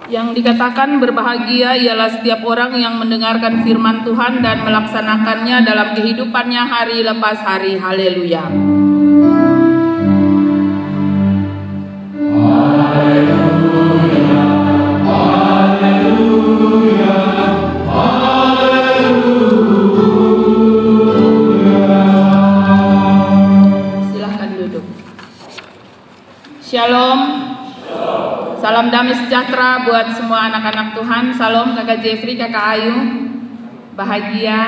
Yang dikatakan berbahagia ialah setiap orang yang mendengarkan firman Tuhan dan melaksanakannya dalam kehidupannya hari lepas hari. Haleluya. Silahkan duduk. Shalom. Salam damai sejahtera buat semua anak-anak Tuhan. Salam Kakak Jeffrey, Kakak Ayu. Bahagia.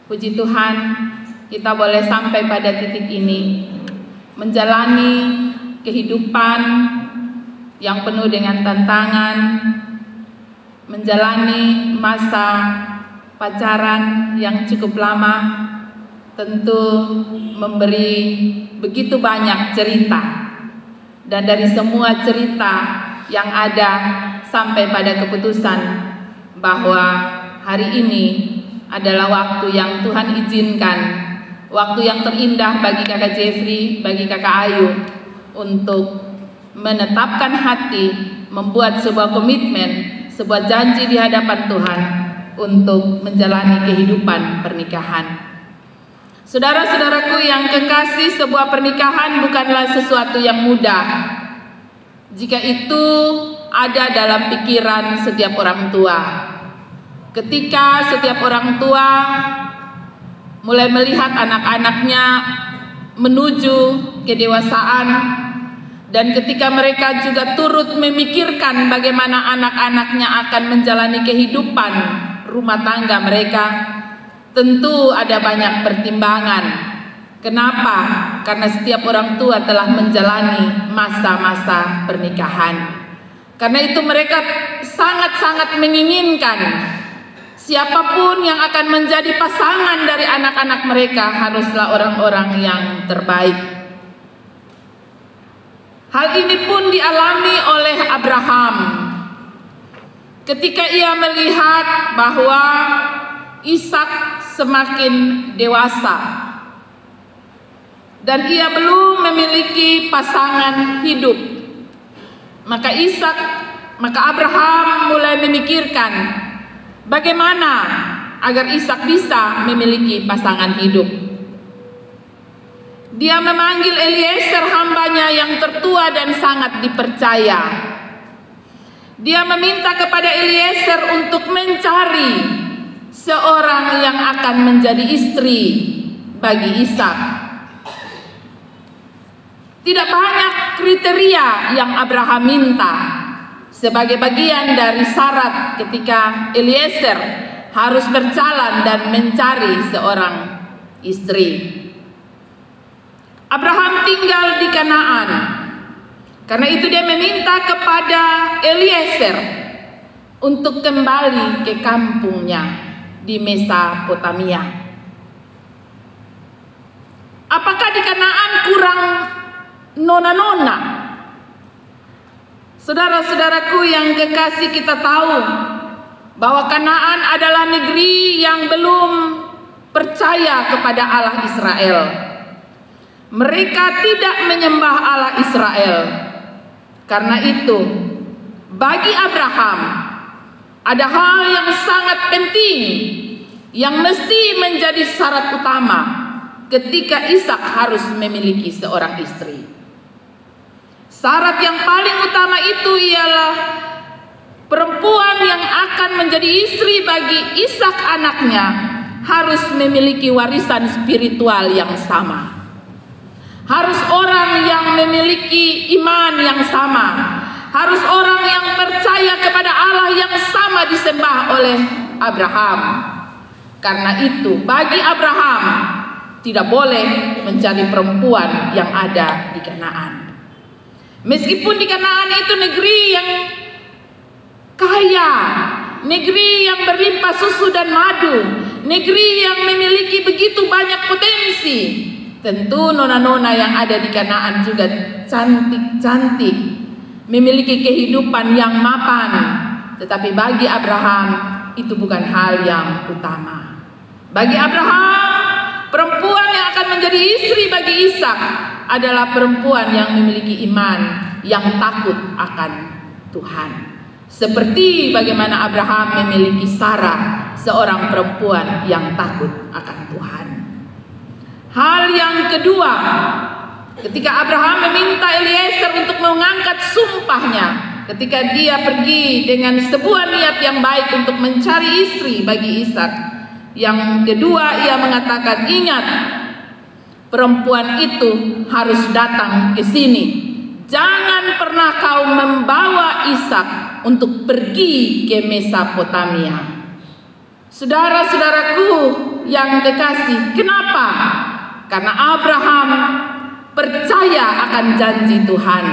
Puji Tuhan, kita boleh sampai pada titik ini. Menjalani kehidupan yang penuh dengan tantangan. Menjalani masa pacaran yang cukup lama. Tentu memberi begitu banyak cerita. Dan dari semua cerita yang ada sampai pada keputusan bahwa hari ini adalah waktu yang Tuhan izinkan, waktu yang terindah bagi Kakak Jeffrey, bagi Kakak Ayu untuk menetapkan hati, membuat sebuah komitmen, sebuah janji di hadapan Tuhan untuk menjalani kehidupan pernikahan. Saudara-saudaraku yang kekasih, sebuah pernikahan bukanlah sesuatu yang mudah. Jika itu ada dalam pikiran setiap orang tua. Ketika setiap orang tua mulai melihat anak-anaknya menuju kedewasaan, dan ketika mereka juga turut memikirkan bagaimana anak-anaknya akan menjalani kehidupan rumah tangga mereka, tentu ada banyak pertimbangan. Kenapa? Karena setiap orang tua telah menjalani masa-masa pernikahan. Karena itu mereka sangat-sangat menginginkan siapapun yang akan menjadi pasangan dari anak-anak mereka haruslah orang-orang yang terbaik. Hal ini pun dialami oleh Abraham. Ketika ia melihat bahwa Ishak semakin dewasa dan ia belum memiliki pasangan hidup, maka Abraham mulai memikirkan bagaimana agar Ishak bisa memiliki pasangan hidup. Dia memanggil Eliezer, hambanya yang tertua dan sangat dipercaya. Dia meminta kepada Eliezer untuk mencari seorang yang akan menjadi istri bagi Ishak. Tidak banyak kriteria yang Abraham minta sebagai bagian dari syarat ketika Eliezer harus berjalan dan mencari seorang istri. Abraham tinggal di Kanaan. Karena itu dia meminta kepada Eliezer untuk kembali ke kampungnya di Mesopotamia. Apakah di Kanaan kurang nona-nona? Saudara-saudaraku yang kekasih, kita tahu bahwa Kanaan adalah negeri yang belum percaya kepada Allah Israel. Mereka tidak menyembah Allah Israel. Karena itu, bagi Abraham ada hal yang sangat penting yang mesti menjadi syarat utama ketika Ishak harus memiliki seorang istri. Syarat yang paling utama itu ialah perempuan yang akan menjadi istri bagi Ishak anaknya harus memiliki warisan spiritual yang sama. Harus orang yang memiliki iman yang sama. Harus orang yang percaya kepada Allah yang sama disembah oleh Abraham. Karena itu bagi Abraham tidak boleh mencari perempuan yang ada di Kanaan. Meskipun di Kanaan itu negeri yang kaya, negeri yang berlimpah susu dan madu, negeri yang memiliki begitu banyak potensi, tentu nona-nona yang ada di Kanaan juga cantik-cantik, memiliki kehidupan yang mapan. Tetapi bagi Abraham itu bukan hal yang utama. Bagi Abraham, perempuan yang akan menjadi istri bagi Ishak adalah perempuan yang memiliki iman, yang takut akan Tuhan. Seperti bagaimana Abraham memiliki Sarah, seorang perempuan yang takut akan Tuhan. Hal yang kedua, ketika Abraham meminta Eliezer untuk mengangkat sumpahnya, ketika dia pergi dengan sebuah niat yang baik untuk mencari istri bagi Ishak. Yang kedua, ia mengatakan, ingat, perempuan itu harus datang ke sini. Jangan pernah kau membawa Ishak untuk pergi ke Mesopotamia. Saudara-saudaraku yang kekasih, kenapa? Karena Abraham percaya akan janji Tuhan.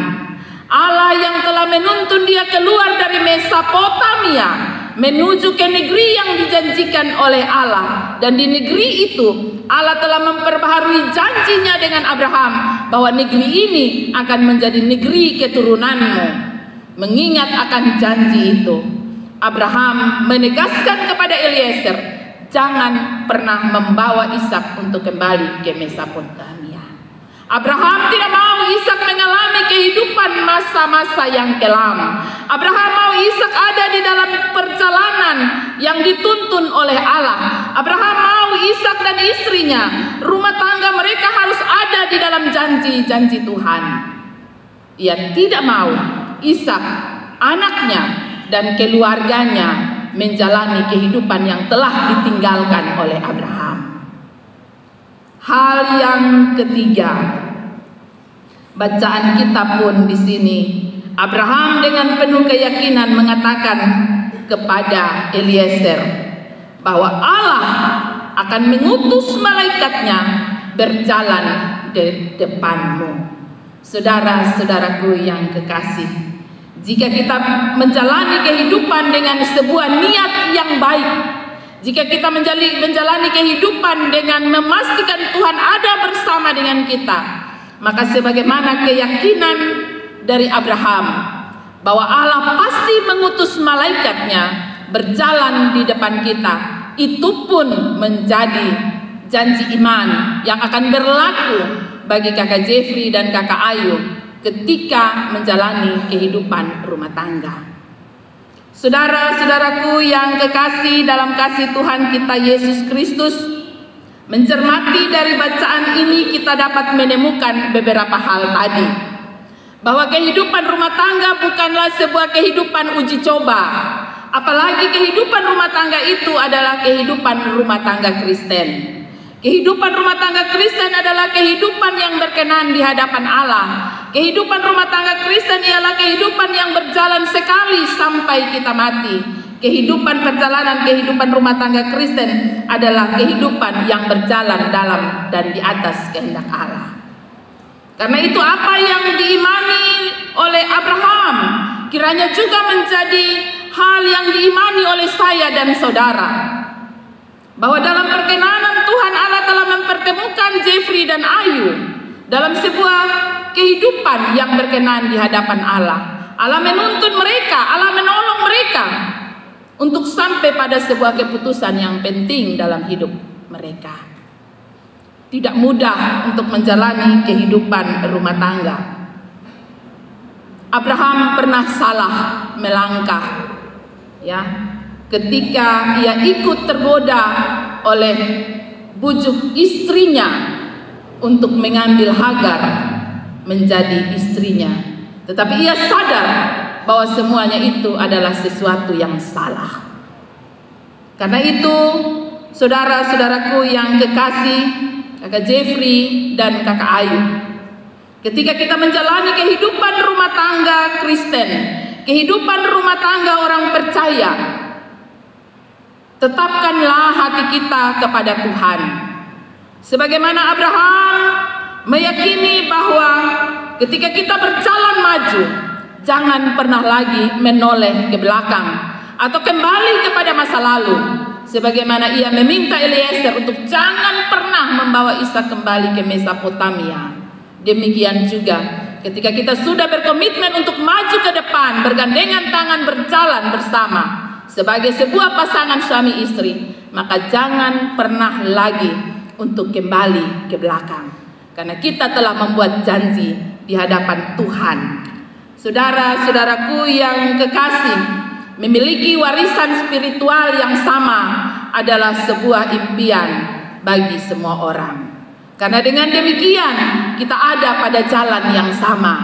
Allah yang telah menuntun dia keluar dari Mesopotamia menuju ke negeri yang dijanjikan oleh Allah. Dan di negeri itu Allah telah memperbaharui janjinya dengan Abraham bahwa negeri ini akan menjadi negeri keturunanmu. Mengingat akan janji itu, Abraham menegaskan kepada Eliezer, jangan pernah membawa Ishak untuk kembali ke Mesopotamia. Abraham tidak mau Ishak mengalami kehidupan masa-masa yang kelam. Abraham mau Ishak ada di dalam perjalanan yang dituntun oleh Allah. Abraham mau Ishak dan istrinya, rumah tangga mereka harus ada di dalam janji-janji Tuhan. Ia tidak mau Ishak, anaknya dan keluarganya menjalani kehidupan yang telah ditinggalkan oleh Abraham. Hal yang ketiga, bacaan kita pun di sini, Abraham dengan penuh keyakinan mengatakan kepada Eliezer bahwa Allah akan mengutus malaikatnya berjalan di depanmu. Saudara-saudaraku yang kekasih, jika kita menjalani kehidupan dengan sebuah niat yang baik, jika kita menjalani kehidupan dengan memastikan Tuhan ada bersama dengan kita, maka sebagaimana keyakinan dari Abraham bahwa Allah pasti mengutus malaikatnya berjalan di depan kita, itu pun menjadi janji iman yang akan berlaku bagi kakak Jeffrey dan kakak Ayu ketika menjalani kehidupan rumah tangga. Saudara-saudaraku yang kekasih dalam kasih Tuhan kita Yesus Kristus, mencermati dari bacaan ini kita dapat menemukan beberapa hal tadi. Bahwa kehidupan rumah tangga bukanlah sebuah kehidupan uji coba. Apalagi kehidupan rumah tangga itu adalah kehidupan rumah tangga Kristen. Kehidupan rumah tangga Kristen adalah kehidupan yang berkenan di hadapan Allah. Kehidupan rumah tangga Kristen ialah kehidupan yang berjalan sekali sampai kita mati. Kehidupan rumah tangga Kristen adalah kehidupan yang berjalan dalam dan di atas kehendak Allah. Karena itu apa yang diimani oleh Abraham kiranya juga menjadi hal yang diimani oleh saya dan saudara. Bahwa dalam perkenanan Tuhan Allah telah mempertemukan Jeffrey dan Ayu dalam sebuah kehidupan yang berkenan di hadapan Allah. Allah menuntun mereka, Allah menolong mereka untuk sampai pada sebuah keputusan yang penting dalam hidup mereka. Tidak mudah untuk menjalani kehidupan rumah tangga. Abraham pernah salah melangkah, ya, ketika ia ikut tergoda oleh bujuk istrinya untuk mengambil Hagar menjadi istrinya. Tetapi ia sadar bahwa semuanya itu adalah sesuatu yang salah. Karena itu, saudara-saudaraku yang kekasih, kakak Jeffrey dan kakak Ayu, ketika kita menjalani kehidupan rumah tangga Kristen, kehidupan rumah tangga orang percaya, tetapkanlah hati kita kepada Tuhan. Sebagaimana Abraham meyakini bahwa ketika kita berjalan maju, jangan pernah lagi menoleh ke belakang atau kembali kepada masa lalu. Sebagaimana ia meminta Eliezer untuk jangan pernah membawa Ishak kembali ke Mesopotamia. Demikian juga ketika kita sudah berkomitmen untuk maju ke depan, bergandengan tangan berjalan bersama sebagai sebuah pasangan suami istri, maka jangan pernah lagi untuk kembali ke belakang. Karena kita telah membuat janji di hadapan Tuhan. Saudara-saudaraku yang kekasih, memiliki warisan spiritual yang sama adalah sebuah impian bagi semua orang. Karena dengan demikian kita ada pada jalan yang sama.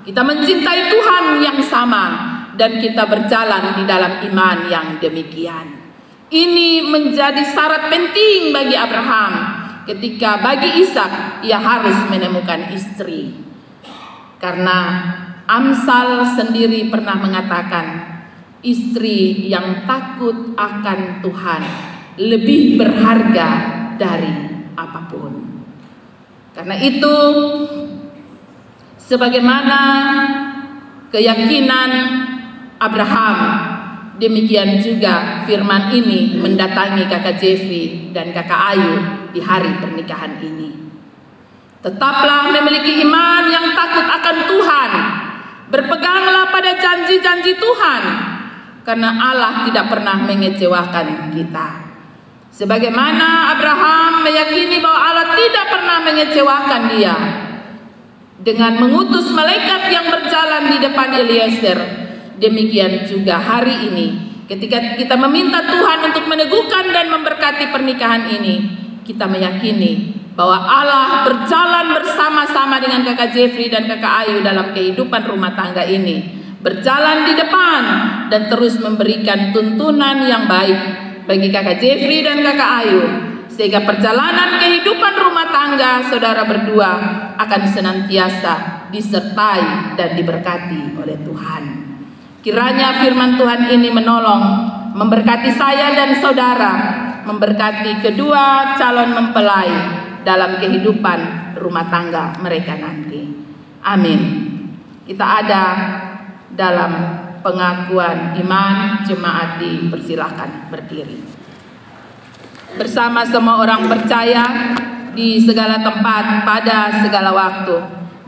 Kita mencintai Tuhan yang sama dan kita berjalan di dalam iman yang demikian. Ini menjadi syarat penting bagi Abraham ketika bagi Ishak ia harus menemukan istri. Karena Amsal sendiri pernah mengatakan, istri yang takut akan Tuhan lebih berharga dari apapun. Karena itu, sebagaimana keyakinan Abraham, demikian juga firman ini mendatangi kakak Jeffrey dan kakak Ayu di hari pernikahan ini. Tetaplah memiliki iman yang takut akan Tuhan. Berpeganglah pada janji-janji Tuhan, karena Allah tidak pernah mengecewakan kita. Sebagaimana Abraham meyakini bahwa Allah tidak pernah mengecewakan dia dengan mengutus malaikat yang berjalan di depan Eliezer, demikian juga hari ini ketika kita meminta Tuhan untuk meneguhkan dan memberkati pernikahan ini, kita meyakini bahwa Allah berjalan bersama-sama dengan kakak Jeffrey dan kakak Ayu dalam kehidupan rumah tangga ini, berjalan di depan dan terus memberikan tuntunan yang baik bagi kakak Jeffrey dan kakak Ayu, sehingga perjalanan kehidupan rumah tangga saudara berdua akan senantiasa disertai dan diberkati oleh Tuhan. Kiranya firman Tuhan ini menolong, memberkati saya dan saudara, memberkati kedua calon mempelai dalam kehidupan rumah tangga mereka nanti. Amin. Kita ada dalam pengakuan iman, jemaat dipersilahkan berdiri. Bersama semua orang percaya di segala tempat pada segala waktu,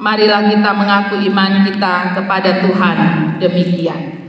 marilah kita mengaku iman kita kepada Tuhan demikian.